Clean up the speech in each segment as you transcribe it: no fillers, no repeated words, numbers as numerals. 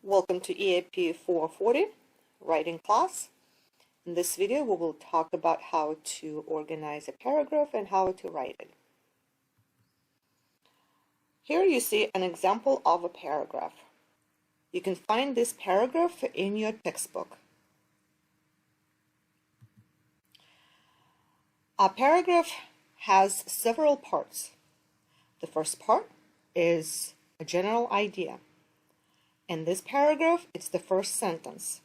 Welcome to EAP 440 writing class. In this video we will talk about how to organize a paragraph and how to write it. Here you see an example of a paragraph. You can find this paragraph in your textbook. A paragraph has several parts. The first part is a general idea. In this paragraph, it's the first sentence.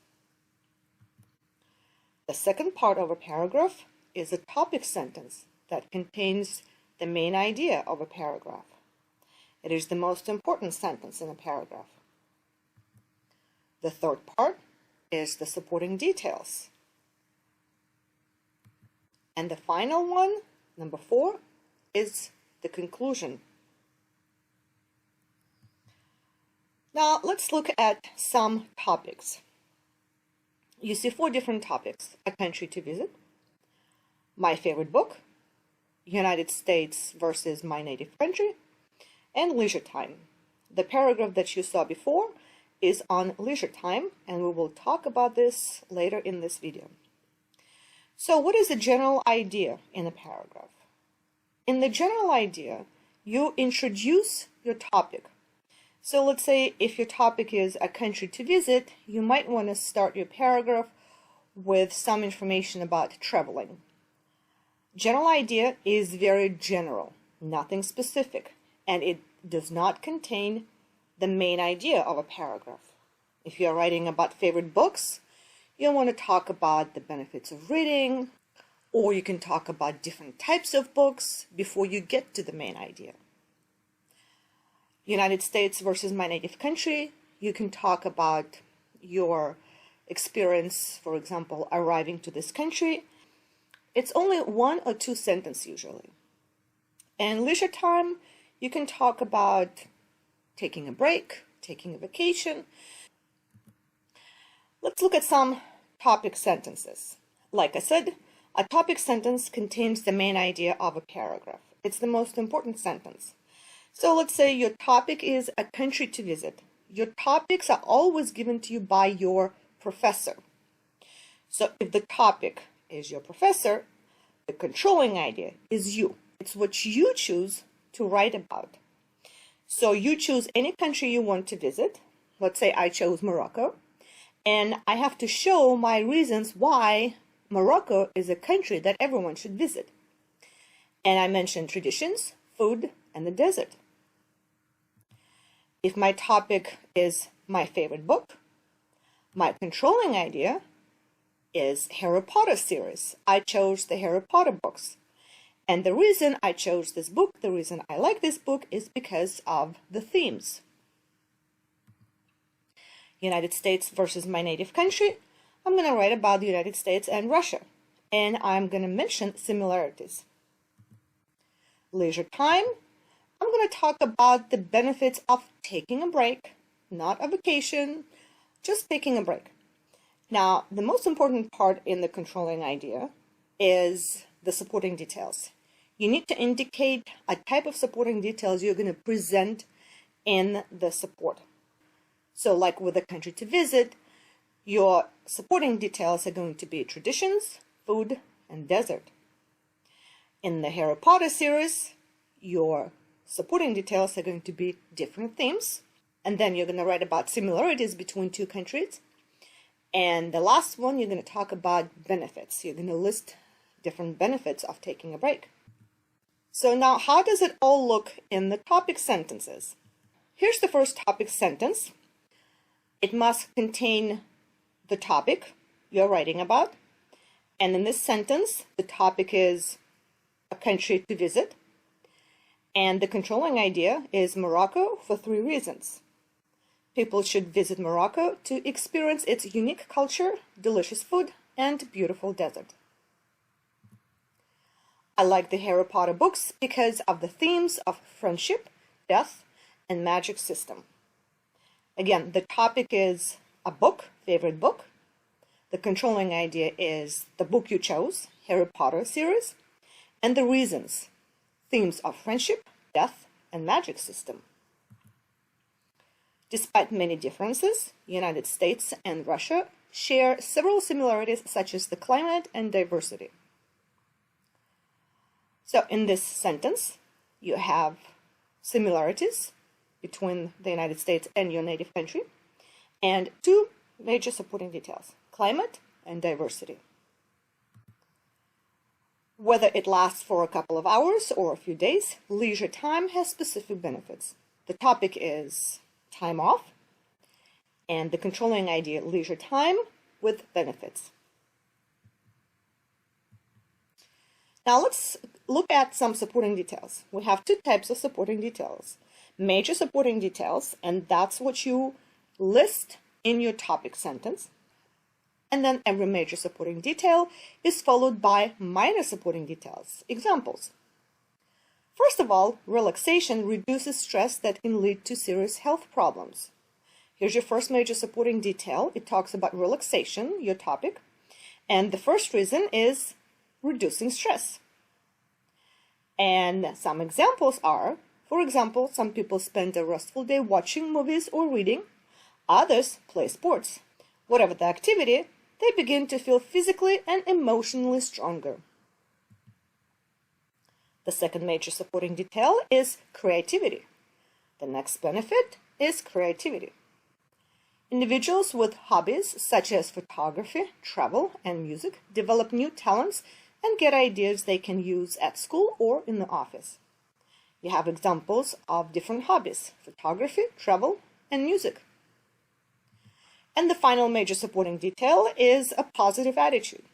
The second part of a paragraph is a topic sentence that contains the main idea of a paragraph. It is the most important sentence in a paragraph. The third part is the supporting details. And the final one, number 4, is the conclusion. Now let's look at some topics. You see 4 different topics: a country to visit, my favorite book, United States versus my native country, and leisure time. The paragraph that you saw before is on leisure time, and we will talk about this later in this video. So what is the general idea in a paragraph? In the general idea, you introduce your topic. So let's say if your topic is a country to visit, you might want to start your paragraph with some information about traveling. General idea is very general, nothing specific, and it does not contain the main idea of a paragraph. If you're writing about favorite books, you'll want to talk about the benefits of reading, or you can talk about different types of books before you get to the main idea. United States versus my native country, you can talk about your experience, for example, arriving to this country. It's only 1 or 2 sentences usually. And leisure time, you can talk about taking a break, taking a vacation. Let's look at some topic sentences. Like I said, a topic sentence contains the main idea of a paragraph. It's the most important sentence. So let's say your topic is a country to visit. Your topics are always given to you by your professor. So if the topic is your professor, the controlling idea is you. It's what you choose to write about. So you choose any country you want to visit. Let's say I chose Morocco, and I have to show my reasons why Morocco is a country that everyone should visit. And I mentioned traditions, food, and the desert. If my topic is my favorite book, my controlling idea is Harry Potter series. I chose the Harry Potter books. And the reason I chose this book, the reason I like this book, is because of the themes. United States versus my native country, I'm going to write about the United States and Russia. And I'm going to mention similarities. Leisure time, I'm going to talk about the benefits of taking a break, not a vacation, just taking a break. Now, the most important part in the controlling idea is the supporting details. You need to indicate a type of supporting details you're going to present in the support. So like with a country to visit, your supporting details are going to be traditions, food, and desert. In the Harry Potter series, your supporting details are going to be different themes, and then you're going to write about similarities between 2 countries. And the last one, you're going to talk about benefits. You're going to list different benefits of taking a break. So now, how does it all look in the topic sentences? Here's the first topic sentence. It must contain the topic you're writing about. And in this sentence, the topic is a country to visit. And the controlling idea is Morocco for 3 reasons. People should visit Morocco to experience its unique culture, delicious food, and beautiful desert. I like the Harry Potter books because of the themes of friendship, death, and magic system. Again, the topic is a book, favorite book. The controlling idea is the book you chose, Harry Potter series, and the reasons. Themes of friendship, death, and magic system. Despite many differences, United States and Russia share several similarities such as the climate and diversity. So in this sentence, you have similarities between the United States and your native country, and two major supporting details, climate and diversity. Whether it lasts for a couple of hours or a few days, leisure time has specific benefits. The topic is time off, and the controlling idea, leisure time with benefits. Now let's look at some supporting details. We have two types of supporting details. Major supporting details, and that's what you list in your topic sentence. And then every major supporting detail is followed by minor supporting details. Examples. First of all, relaxation reduces stress that can lead to serious health problems. Here's your first major supporting detail. It talks about relaxation, your topic, and the first reason is reducing stress. And some examples are, for example, some people spend a restful day watching movies or reading, others play sports. Whatever the activity, they begin to feel physically and emotionally stronger. The second major supporting detail is creativity. The next benefit is creativity. Individuals with hobbies such as photography, travel, and music develop new talents and get ideas they can use at school or in the office. You have examples of different hobbies: photography, travel, and music. And the final major supporting detail is a positive attitude.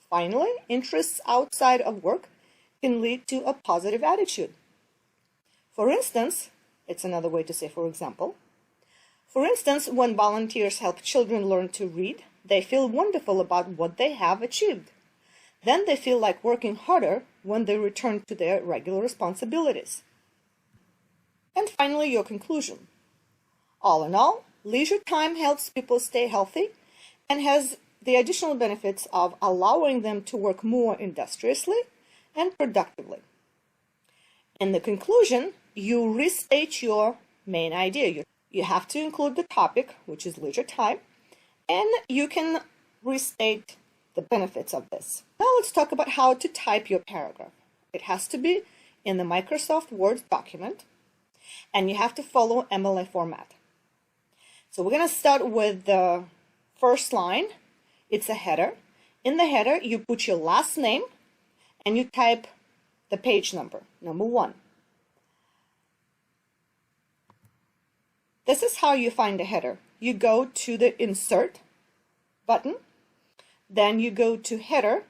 Finally, interests outside of work can lead to a positive attitude. For instance, it's another way to say for example. For instance, when volunteers help children learn to read, they feel wonderful about what they have achieved. Then they feel like working harder when they return to their regular responsibilities. And finally, your conclusion. All in all, leisure time helps people stay healthy and has the additional benefits of allowing them to work more industriously and productively. In the conclusion, you restate your main idea. You have to include the topic, which is leisure time, and you can restate the benefits of this. Now let's talk about how to type your paragraph. It has to be in the Microsoft Word document, and you have to follow MLA format. So we're going to start with the first line. It's a header. In the header, you put your last name and you type the page number, number 1. This is how you find a header. You go to the Insert button, then you go to Header.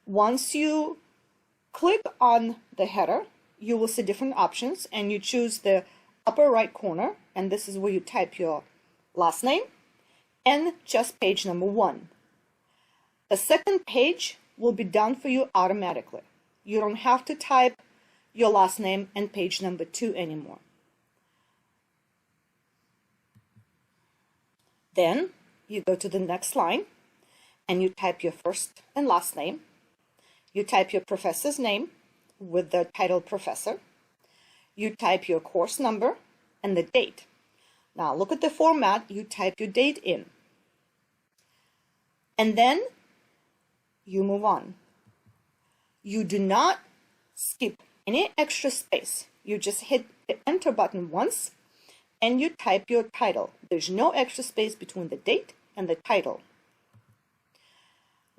Once you click on the header, you will see different options, and you choose the upper right corner, and this is where you type your last name and just page number 1. The second page will be done for you automatically. You don't have to type your last name and page number 2 anymore. Then you go to the next line and you type your first and last name. You type your professor's name with the title professor. You type your course number and the date. Now look at the format. You type your date in. And then you move on. You do not skip any extra space. You just hit the enter button once and you type your title. There's no extra space between the date and the title.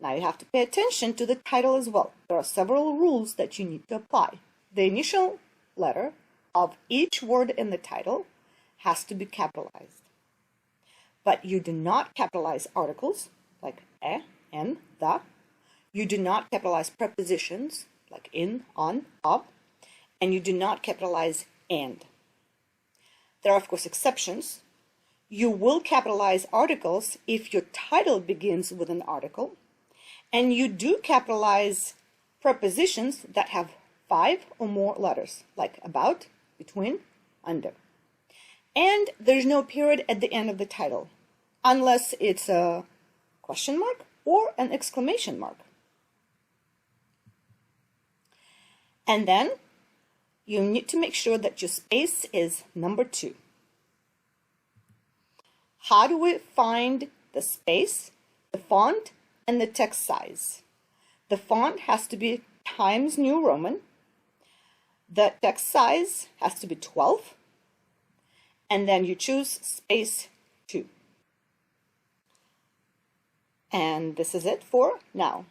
Now you have to pay attention to the title as well. There are several rules that you need to apply. The initial letter of each word in the title has to be capitalized. But you do not capitalize articles like and, the. You do not capitalize prepositions like in, on, of. And you do not capitalize and. There are, of course, exceptions. You will capitalize articles if your title begins with an article, and you do capitalize prepositions that have 5 or more letters, like about, between, under. And there's no period at the end of the title, unless it's a question mark or an exclamation mark. And then you need to make sure that your space is number 2. How do we find the space, the font, and the text size? The font has to be Times New Roman. The text size has to be 12. And then you choose space 2. And this is it for now.